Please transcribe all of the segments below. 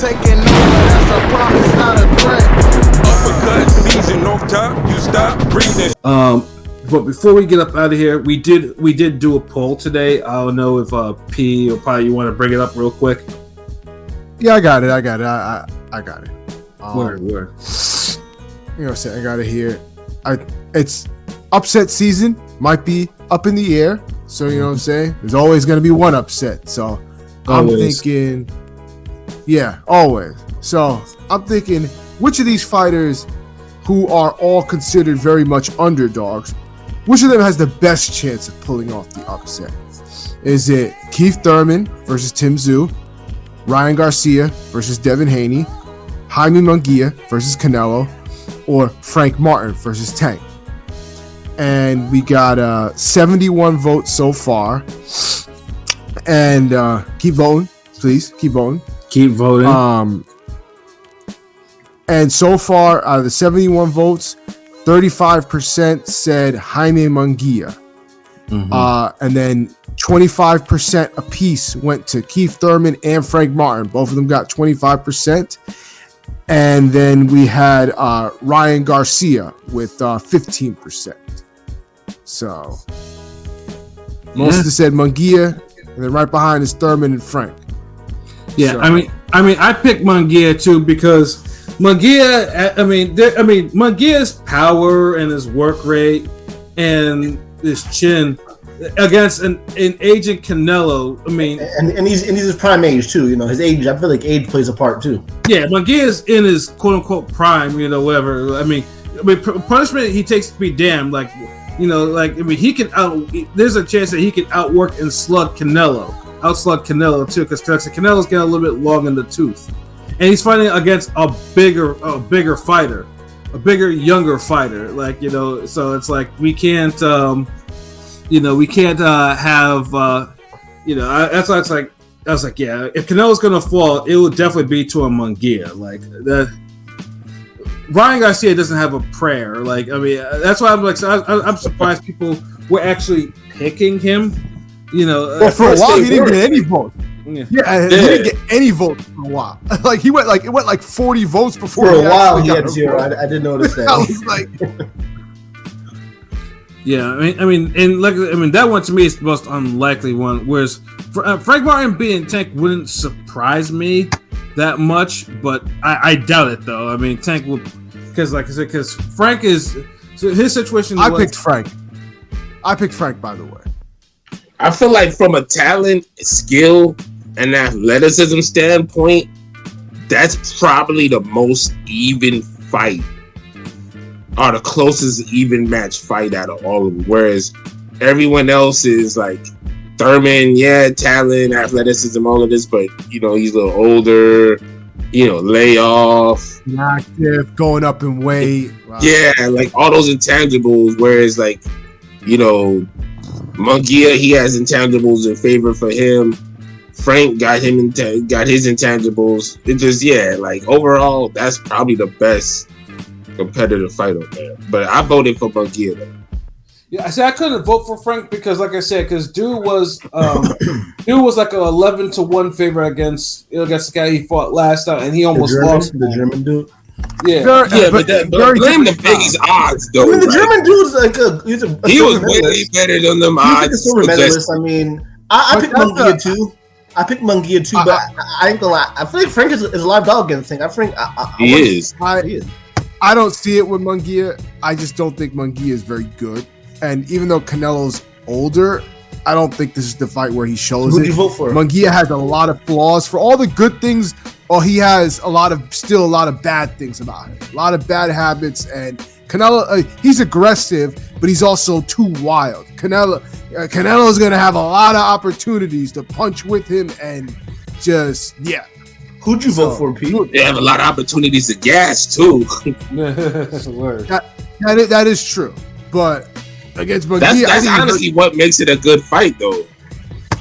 taking over, that's a promise, not a threat. Uppercut season off top, you stop breathing. But before we get up out of here, we did do a poll today. I don't know if P or probably you want to bring it up real quick. Yeah, I got it. I got it. Word. You know what I'm saying? I got it here. It's upset season. Might be up in the air. So, you know what I'm saying? There's always going to be one upset. So, I'm thinking... Yeah, always. So, I'm thinking, which of these fighters who are all considered very much underdogs, which of them has the best chance of pulling off the upset? Is it Keith Thurman versus Tim Tszyu, Ryan Garcia versus Devin Haney, Jaime Munguia versus Canelo, or Frank Martin versus Tank? And we got 71 votes so far. And keep voting, please. Keep voting. Keep voting. And so far, out of the 71 votes, 35% said Jaime Munguia. And then 25% apiece went to Keith Thurman and Frank Martin. Both of them got 25%. And then we had Ryan Garcia with 15%. So most of them said Munguia, and then right behind is Thurman and Frank. Yeah, so. I mean, I picked Munguia too because Munguia. Munguia's power and his work rate and his chin against an aging Canelo. I mean, and he's his prime age too. You know, his age. I feel like age plays a part too. Yeah, Munguia's in his quote unquote prime. You know, whatever. I mean, punishment he takes to be damned. Like, you know, like he can there's a chance that he can outwork and outslut Canelo too, because Canelo's getting a little bit long in the tooth, and he's fighting against a bigger fighter, a bigger, younger fighter. Like, you know, so it's like we can't, have, that's why it's like I was like, yeah, if Canelo's gonna fall, it would definitely be to a Munguia. Like Ryan Garcia doesn't have a prayer. Like, I mean, that's why I'm like, I'm surprised people were actually picking him. You know, for a while he didn't get any votes. Yeah, he didn't get any votes for a while. Like it went like 40 votes before. For a while he had zero. I didn't notice that. I was like, yeah, that one to me is the most unlikely one. Whereas Frank Martin being Tank wouldn't surprise me that much, but I doubt it though. I mean, Tank would, because like I said, because Frank is his situation. I picked Frank, by the way. I feel like from a talent, skill, and athleticism standpoint, that's probably the most even fight, or the closest even match fight out of all of them. Whereas everyone else is like Thurman, yeah, talent, athleticism, all of this, but you know, he's a little older, you know, layoff, active, going up in weight. Wow. Yeah, like all those intangibles. Whereas like, you know, Munguia, he has intangibles in favor for him. Frank got his intangibles. It just, yeah, like overall, that's probably the best competitive fight on there. But I voted for Munguia though. Yeah, I said I couldn't vote for Frank because, like I said, because dude was like an 11-1 favorite against the guy he fought last time, and he almost lost. The German dude. Yeah, but blame the biggest odds though. I mean, the German dude's like he was way better than them odds. I mean, I picked Munguia too. But I ain't gonna lie. I feel like Frank is a live dog against thing. He is. I don't see it with Munguia. I just don't think Munguia is very good. And even though Canelo's older, I don't think this is the fight where he shows it. Who'd you vote for? Munguia has a lot of flaws. For all the good things, he has a lot of bad things about him. A lot of bad habits. And Canelo, he's aggressive, but he's also too wild. Canelo's going to have a lot of opportunities to punch with him and just, yeah. Who'd you vote for, Pete? They have a lot of opportunities to gas, too. That is true. But against Munguia, that's honestly what makes it a good fight, though.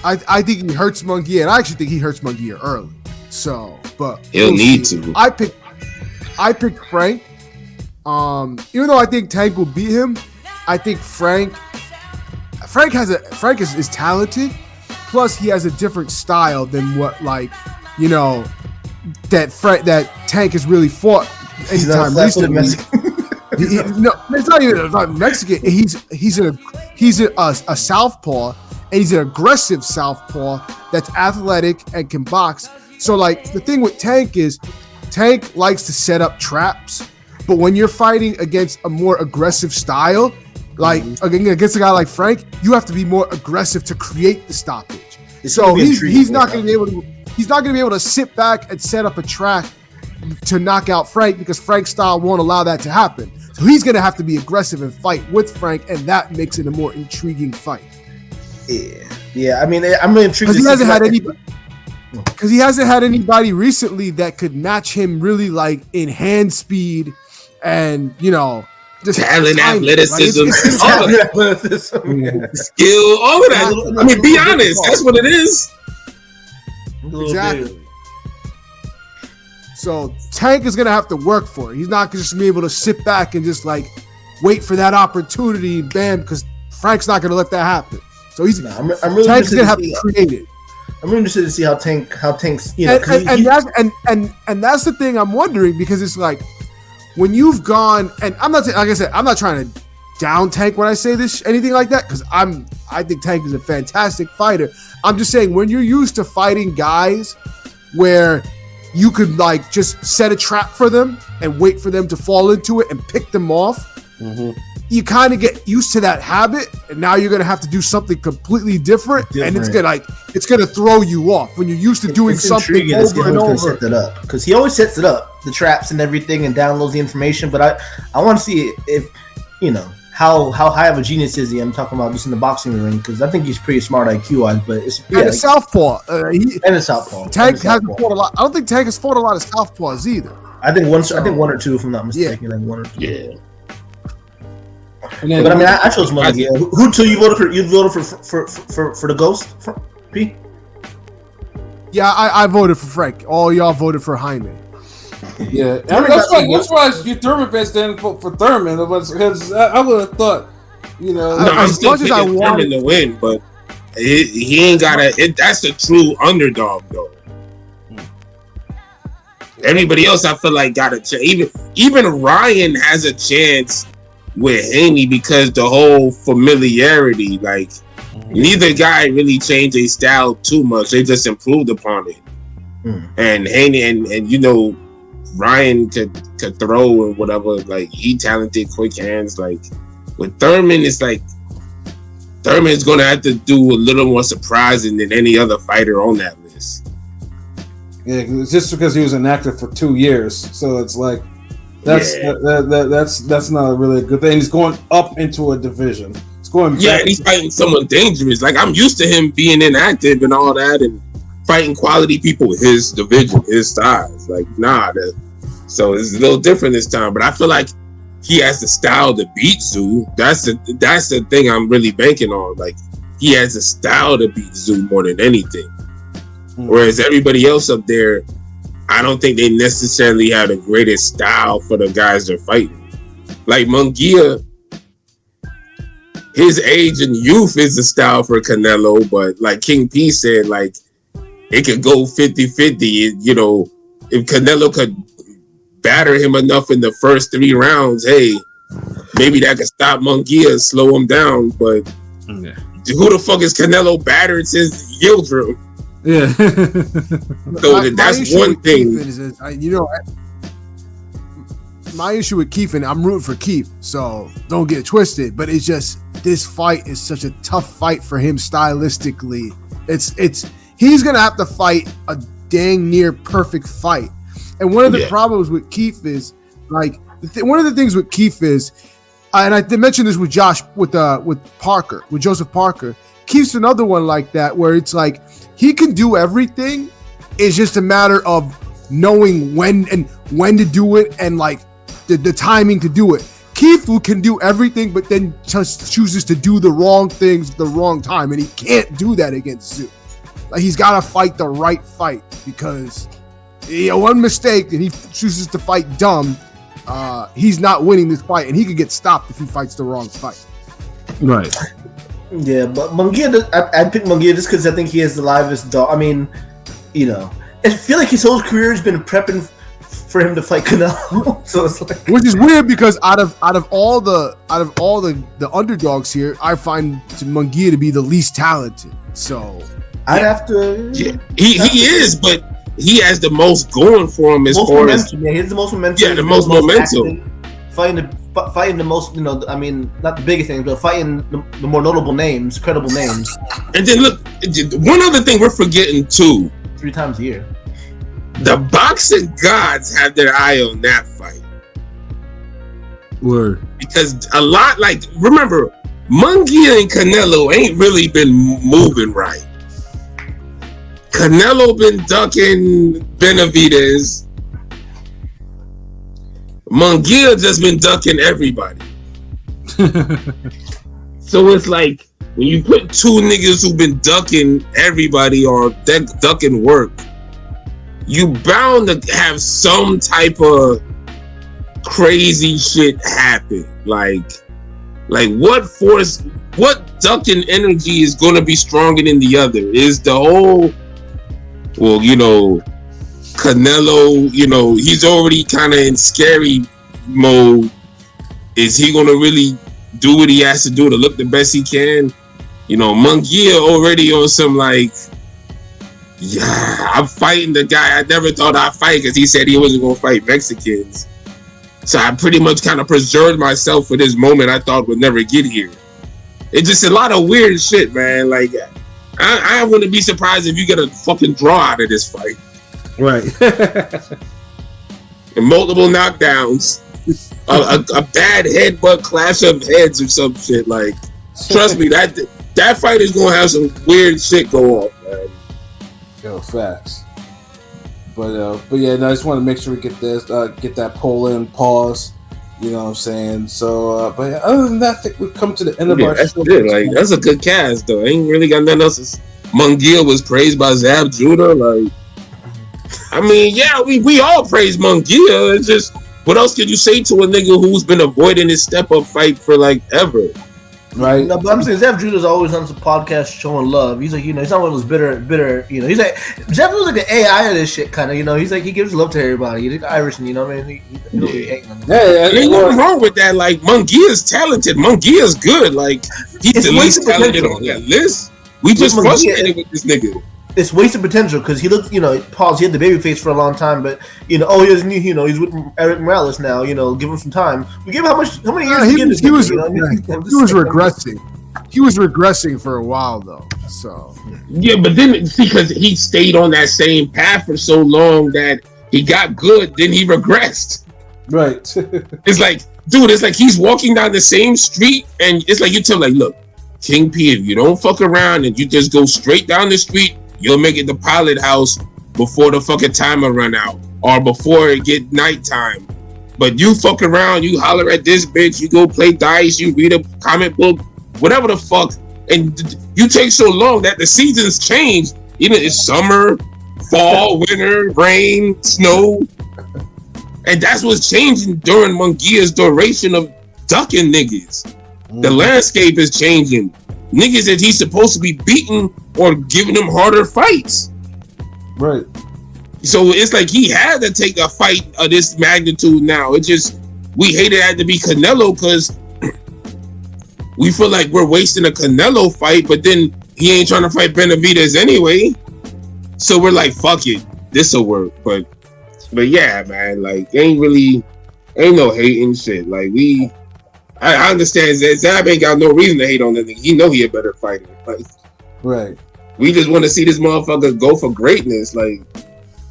I think he hurts Munguia, and I actually think he hurts Munguia early. So, but he'll need to. I picked Frank. Even though I think Tank will beat him, I think Frank is talented. Plus, he has a different style than what, like, you know, that Tank has really fought He's not anytime a flat-footed recently. Mexican. No, it's not even about Mexican. He's a southpaw, and he's an aggressive southpaw that's athletic and can box. So like the thing with Tank is, Tank likes to set up traps, but when you're fighting against a more aggressive style, like against a guy like Frank, you have to be more aggressive to create the stoppage. So he's not going to be able to. He's not going to be able to sit back and set up a trap to knock out Frank because Frank's style won't allow that to happen. So he's going to have to be aggressive and fight with Frank, and that makes it a more intriguing fight. Yeah. I mean, I'm really intrigued. Because he hasn't had anybody recently that could match him really like in hand speed and just talent, athleticism, athleticism, skill, all of that. I mean, be honest, that's what it is. Exactly. So Tank is gonna have to work for it. He's not just gonna be able to sit back and just like wait for that opportunity, bam, because Frank's not gonna let that happen. So I'm really Tank's gonna have to create it. I'm really interested to see how Tank's and that's the thing I'm wondering, because it's like when you've gone, and I'm not, like I said, I'm not trying to down Tank when I say this, anything like that, because I think Tank is a fantastic fighter. I'm just saying, when you're used to fighting guys where you could like just set a trap for them and wait for them to fall into it and pick them off, you kind of get used to that habit, and now you're gonna have to do something completely different. And it's gonna throw you off when you're used to doing something over and over. Set that up, because he always sets it up, the traps and everything, and downloads the information. But I want to see if how high of a genius is he? I'm talking about just in the boxing ring, because I think he's pretty smart IQ wise. But it's a southpaw. And a southpaw. Tank hasn't fought a lot. I don't think Tank has fought a lot of southpaws either. I think one or two, if I'm not mistaken. Yeah. Like one or two. Yeah. But I mean, I chose Munguia. Who two you voted for? You voted for the Ghost, P? Yeah, I voted for Frank. All y'all voted for Jaime. Yeah, that's why you Thurman fans stand for Thurman, because I would have thought, as much as I want to win, but he ain't got that's the true underdog though. Everybody else, I feel like, got a chance. Even Ryan has a chance with Haney because the whole familiarity. Like, neither guy really changed their style too much. They just improved upon it. And Haney and Ryan could throw and whatever. Like, he talented, quick hands. Like, with Thurman, it's like Thurman's gonna have to do a little more surprising than any other fighter on that list. Yeah, it's just because he was an actor for 2 years, so it's like that's not really a good thing. He's going up into a division. It's going back. Yeah, and he's fighting someone dangerous. Like, I'm used to him being inactive and all that, and fighting quality people with his division, his size. Like, so it's a little different this time. But I feel like he has the style to beat Zoo. That's the thing I'm really banking on. Like, he has the style to beat Zoo more than anything. Whereas everybody else up there, I don't think they necessarily have the greatest style for the guys they're fighting. Like Munguia, his age and youth is the style for Canelo, but like King P said, like, it could go 50-50. If Canelo could batter him enough in the first 3 rounds, hey, maybe that could stop Munguia, slow him down. But who the fuck is Canelo battered since Yildirim? Yeah. So that's one thing. My issue with Keith, and I'm rooting for Keith, so don't get twisted, but it's just, this fight is such a tough fight for him stylistically. He's gonna have to fight a dang near perfect fight. And one of the problems with Keith is, like, one of the things with Keith is, and I mentioned this with Parker, with Joseph Parker. Keith's another one like that, where it's like he can do everything. It's just a matter of knowing when to do it, and like the timing to do it. Keith can do everything, but then just chooses to do the wrong things at the wrong time, and he can't do that against Zoo. Like, he's got to fight the right fight, because one mistake and he chooses to fight dumb, he's not winning this fight, and he could get stopped if he fights the wrong fight. Right. Yeah, but Munguia, I picked Munguia just because I think he has the livest dog. I mean, I feel like his whole career has been prepping for him to fight Canelo. So it's like, which is weird because out of all the underdogs here, I find Munguia to be the least talented. So I'd have to. Yeah, he is, but he has the most going for him as far as he has the most momentum. Yeah, the most momentum. Fighting the most, I mean, not the biggest things, but fighting the more notable names, credible names. And then look, one other thing we're forgetting too. 3 times a year. The boxing gods have their eye on that fight. Word. Because a lot, like, remember, Munguia and Canelo ain't really been moving right. Canelo been ducking Benavidez. Munguia just been ducking everybody. So it's like when you put 2 niggas who've been ducking everybody or ducking work, you bound to have some type of crazy shit happen. Like what ducking energy is going to be stronger than the other? Is the whole, well, you know, Canelo, you know, he's already kind of in scary mode. Is he going to really do what he has to do to look the best he can? You know, Munguia already on some like, yeah, I'm fighting the guy I never thought I'd fight because he said he wasn't going to fight Mexicans. So I pretty much kind of preserved myself for this moment I thought would never get here. It's just a lot of weird shit, man. Like, I wouldn't be surprised if you get a fucking draw out of this fight. Right. And multiple knockdowns. A bad headbutt clash of heads or some shit. Like, trust me, that fight is going to have some weird shit go on, man. Yo, facts. But yeah, no, I just want to make sure we get this, get that poll in, pause. You know what I'm saying? So, but yeah, other than that, I think we've come to the end of our that's show. it. Like, that's a good cast, though. Ain't really got nothing else. Munguia was praised by Zab Judah. Like, I mean, yeah, we all praise Munguia. It's just, what else could you say to a nigga who's been avoiding his step-up fight for, like, ever? Right? No, but I'm saying Zeb Judah's always on some podcast showing love. He's like, you know, he's not one of those bitter, you know. He's like, Zeb was like the AI of this shit, kind of, you know. He's like, he gives love to everybody. He's like Irish, and you know what I mean? He don't really hate on them. Yeah, Ain't nothing wrong with that. Like, Munguia's talented. Munguia's good. Like, he's It's the least wasted talented potential. on that list. We just Munguia- frustrated with this nigga. It's wasted potential because he looked, you know, pause. He had the baby face for a long time, but you know, he doesn't. You know, he's with Eric Morales now. You know, give him some time. We give him how many years? he was regressing. He was regressing for a while though. So Yeah, but then see, because he stayed on that same path for so long that he got good, then he regressed. right. It's like, dude, it's like he's walking down the same street, and it's like you tell him, like, look, King P, if you don't fuck around and you just go straight down the street, you'll make it to Pilot House before the fucking timer run out or before it get nighttime. But you fuck around, you holler at this bitch, you go play dice, you read a comic book, whatever the fuck, and you take so long that the seasons change. You know, it's summer, fall, winter, rain, snow, and that's what's changing during Munguia's duration of ducking niggas. The landscape is changing. Niggas that he's supposed to be beating or giving them harder fights. Right. So it's like he had to take a fight of this magnitude now. It just, we hate it had to be Canelo because we feel like we're wasting a Canelo fight, but then he ain't trying to fight Benavidez anyway. So we're like, fuck it, this'll work. But yeah, man, like ain't no hating shit. Like I understand that Zab ain't got no reason to hate on that nigga. He know he a better fighter. Like, Right. we just want to see this motherfucker go for greatness. Like,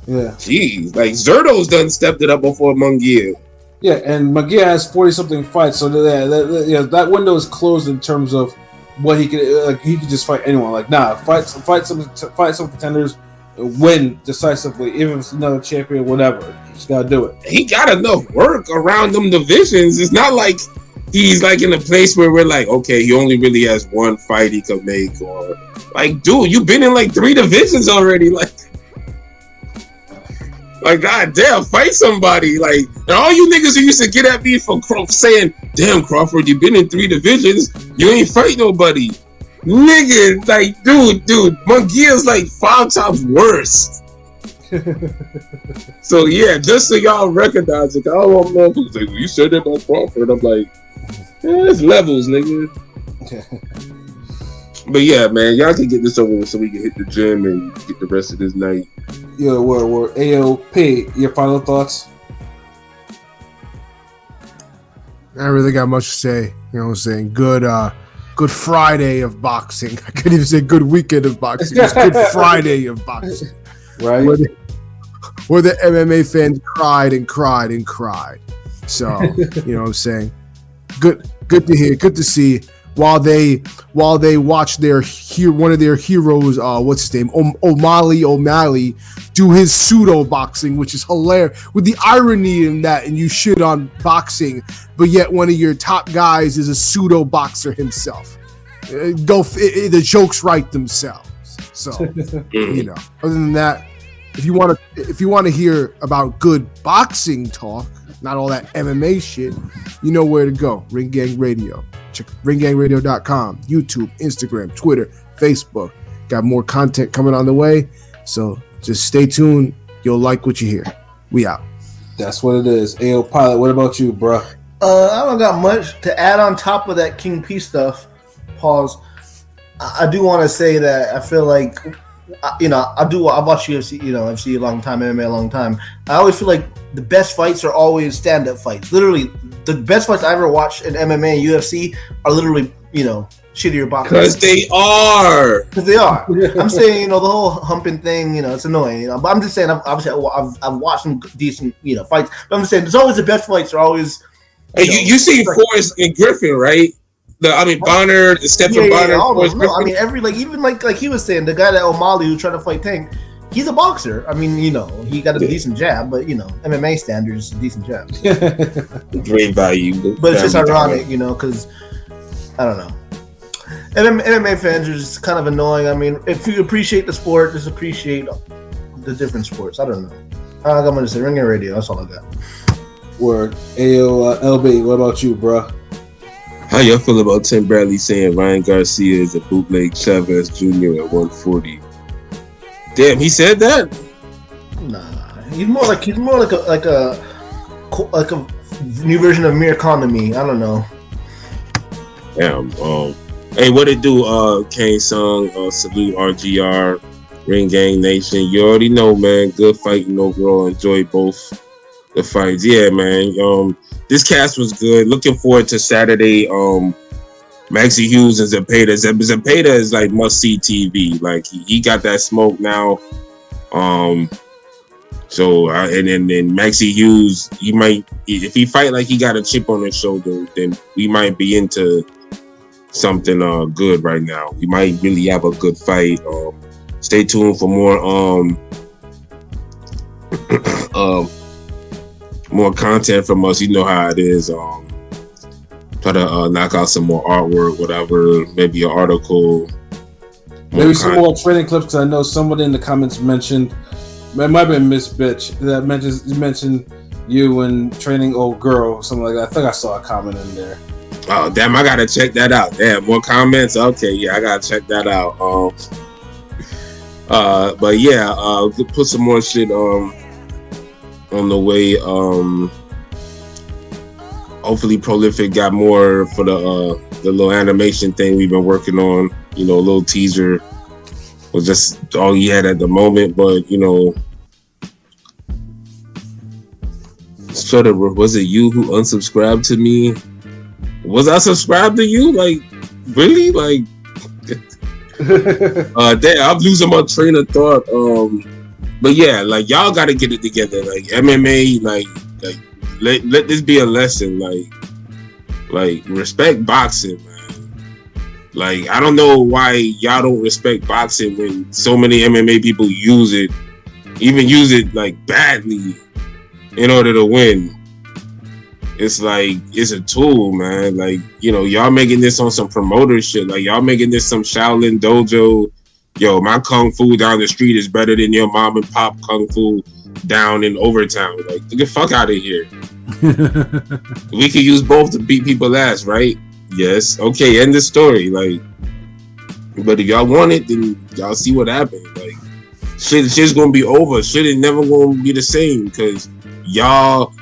Yeah. jeez, like Zerto's done stepped it up before Munguia. Yeah, and Munguia has 40-something fights, so that window is closed in terms of what he could. He could just fight anyone. Like, nah, fight some contenders, win decisively, even if it's another champion, whatever. You just gotta do it. He got enough work around them divisions. It's not like he's like in a place where we're like, okay, he only really has one fight he could make, or like, dude, you've been in like 3 divisions already, like, goddamn, fight somebody. Like, and all you niggas who used to get at me for saying, damn, Crawford, you've been in 3 divisions, you ain't fight nobody. Nigga, like, dude, Munguia's like 5 times worse. So yeah, just so y'all recognize it, I don't want motherfuckers like, well, you said that about Crawford. I'm like, it's levels, nigga. But yeah, man, y'all can get this over with so we can hit the gym and get the rest of this night. Yeah, we're AOP. Your final thoughts? I don't really got much to say. You know what I'm saying? Good Friday of boxing. I couldn't even say good weekend of boxing. It's Good Friday of boxing. Right. Where the MMA fans cried and cried and cried. So, you know what I'm saying? Good to hear. Good to see. While they watch one of their heroes, what's his name? O'Malley do his pseudo boxing, which is hilarious. With the irony in that, and you shit on boxing, but yet one of your top guys is a pseudo boxer himself. The jokes write themselves. So, you know. Other than that, if you want to hear about good boxing talk, not all that MMA shit, you know where to go. Ring Gang Radio. Check ringgangradio.com, YouTube, Instagram, Twitter, Facebook. Got more content coming on the way. So just stay tuned. You'll like what you hear. We out. That's what it is. AO Pilot, what about you, bruh? I don't got much to add on top of that King P stuff. Pause. I do want to say that I feel like, you know, I've watched UFC, you know, FC a long time, MMA a long time. I always feel like the best fights are always stand-up fights. Literally, the best fights I ever watched in MMA and UFC are literally, you know, shittier boxing. Because they are. Because they are. I'm saying, you know, the whole humping thing, you know, it's annoying. You know, but I'm just saying, obviously, I've watched some decent, you know, fights. But I'm just saying, there's always the best fights are always. You see Forrest and Griffin, right? Bonner, Stephen Bonner. Even like he was saying, the guy that O'Malley who tried to fight Tank, he's a boxer. I mean, you know, he got a decent jab, but you know, MMA standards, a decent jab. Great value. But it's just ironic, you know, because I don't know. MMA fans are just kind of annoying. I mean, if you appreciate the sport, just appreciate the different sports. I don't know. I'm going to say Ring Radio. That's all I got. Word. AO LB, what about you, bruh? How y'all feel about Tim Bradley saying Ryan Garcia is a bootleg Chavez Jr. at 140? Damn, he said that? Nah, he's more like a new version of Mir Khan to me. I don't know. Damn. Hey, what it do? Kane Sung, salute RGR, Ring Gang Nation. You already know, man. Good fighting overall. Enjoy both the fights. Yeah, man. This cast was good. Looking forward to Saturday. Maxie Hughes and Zepeda. Zepeda is like must-see TV. Like he got that smoke now. And then Maxie Hughes, he might, if he fight like he got a chip on his shoulder, then we might be into something good right now. We might really have a good fight. Stay tuned for more content from us. You know how it is. Try to knock out some more artwork, whatever, maybe an article. Maybe some more training clips, because I know somebody in the comments mentioned, it might have been Miss Bitch, that mentioned you and training old girl, or something like that. I think I saw a comment in there. Oh, damn, I gotta check that out. Damn, more comments? Okay, yeah, I gotta check that out. But yeah, put some more shit on the way. Hopefully Prolific got more for the little animation thing we've been working on. You know, a little teaser was just all he had at the moment, but you know, sort of, was it you who unsubscribed to me? Was I subscribed to you? Like, really? Like, damn, I'm losing my train of thought. But yeah, like y'all got to get it together. Like MMA, like let this be a lesson. Like respect boxing, man. Like I don't know why y'all don't respect boxing when so many MMA people use it like badly in order to win. It's like it's a tool, man. Like, you know, y'all making this on some promoter shit. Like y'all making this some Shaolin dojo. Yo, my kung fu down the street is better than your mom and pop kung fu down in Overtown. Like, get the fuck out of here. We can use both to beat people ass, right? Yes. Okay, end the story. Like, but if y'all want it, then y'all see what happened. Like, shit's gonna be over. Shit is never gonna be the same because y'all.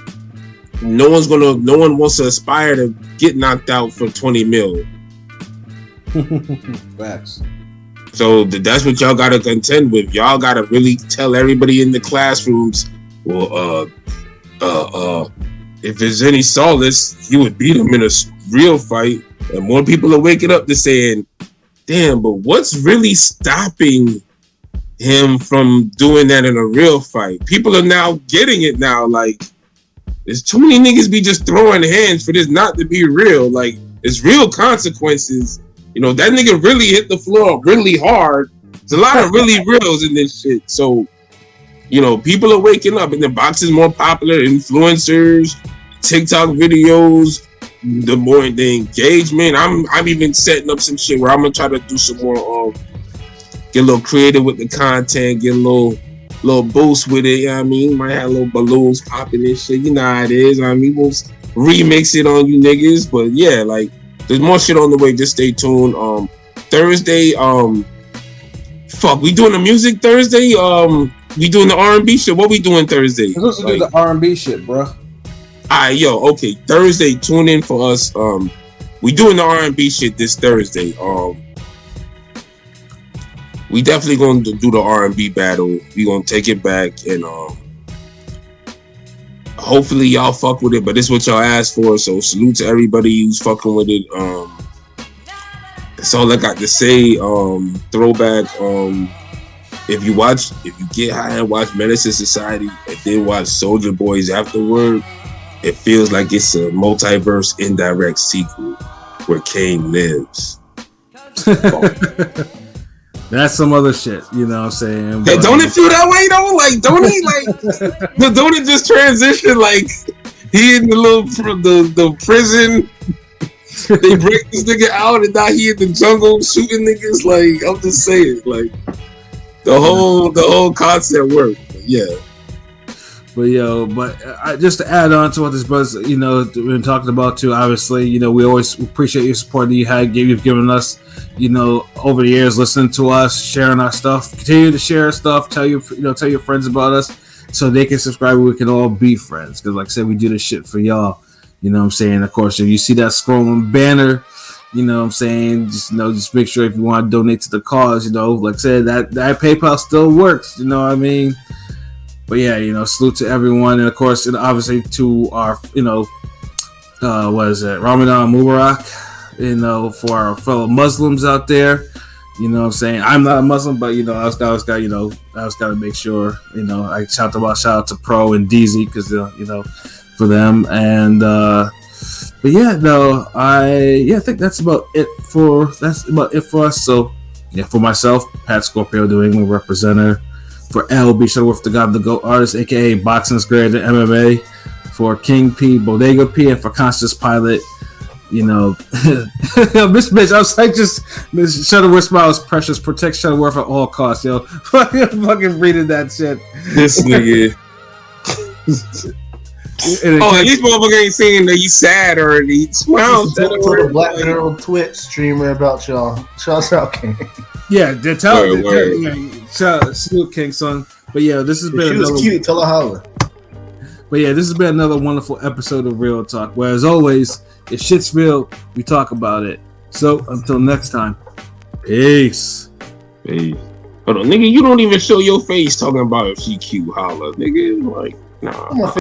No one wants to aspire to get knocked out for 20 mil. Facts. So that's what y'all gotta contend with. Y'all gotta really tell everybody in the classrooms, well, if there's any solace, you would beat him in a real fight. And more people are waking up to saying, damn, but what's really stopping him from doing that in a real fight? People are now getting it now. Like, there's too many niggas be just throwing hands for this not to be real. Like, it's real consequences. You know, that nigga really hit the floor really hard. There's a lot of really reals in this shit. So, you know, people are waking up and the boxing's more popular. Influencers, TikTok videos, the more the engagement. I'm even setting up some shit where I'm gonna try to do some more get a little creative with the content, get a little boost with it, you know what I mean? Might have little balloons popping and shit, you know how it is. I mean, we'll remix it on you niggas, but yeah, like there's more shit on the way, just stay tuned. Thursday, we doing the music Thursday? We doing the R&B shit. What we doing Thursday? We're supposed to do the R&B shit, bro. Alright, yo, okay. Thursday, tune in for us. We doing the R&B shit this Thursday. We definitely gonna do the R&B battle. We gonna take it back and hopefully y'all fuck with it. But this is what y'all asked for. So salute to everybody who's fucking with it. That's all I got to say. Throwback. If you get high and watch Medicine Society and then watch Soldier Boys afterward, it feels like it's a multiverse indirect sequel where Kane lives. That's some other shit, you know what I'm saying? Hey, don't it feel that way though? Like, don't it just transition like he in the prison? They break this nigga out and now he in the jungle shooting niggas. Like, I'm just saying, like the whole concept worked. Yeah. But just to add on to what this brother's, you know, we've been talking about too, obviously, you know, we always appreciate your support that you've given us, you know, over the years, listening to us, sharing our stuff. Continue to share our stuff, tell your friends about us so they can subscribe and we can all be friends. Because like I said, we do this shit for y'all. You know what I'm saying? Of course, if you see that scrolling banner, you know what I'm saying, just make sure if you want to donate to the cause, you know, like I said, that PayPal still works, you know what I mean? But yeah, you know, salute to everyone, and of course, and obviously to our, you know, Ramadan Mubarak, you know, for our fellow Muslims out there. You know what I'm saying? I'm not a Muslim, but you know, I was got to make sure, you know, I shout out to Pro and DZ because you know, for them, and but yeah, no, I think that's about it for us. So yeah, for myself, Pat Scorpio, New England representative. For L, be sure with the God of the GOAT artist, aka Boxing's Greater Than MMA. For King P, Bodega P, and for Conscious Pilot, you know, this bitch, I was like, just Shuttleworth smile is precious. Protect Shuttleworth at all costs, yo. Fucking reading that shit. This nigga. At least motherfucker ain't saying that he's sad or he smiles. Tell the Black Girl Twitch streamer about y'all. Shout out King. Yeah, they're telling salute King son. But yeah, this has been another cute. Tell her holler. But yeah, this has been another wonderful episode of Real Talk. Where as always, if shit's real, we talk about it. So until next time, peace. Peace. Hold on, nigga, you don't even show your face talking about if she cute, holla, nigga. Like, nah.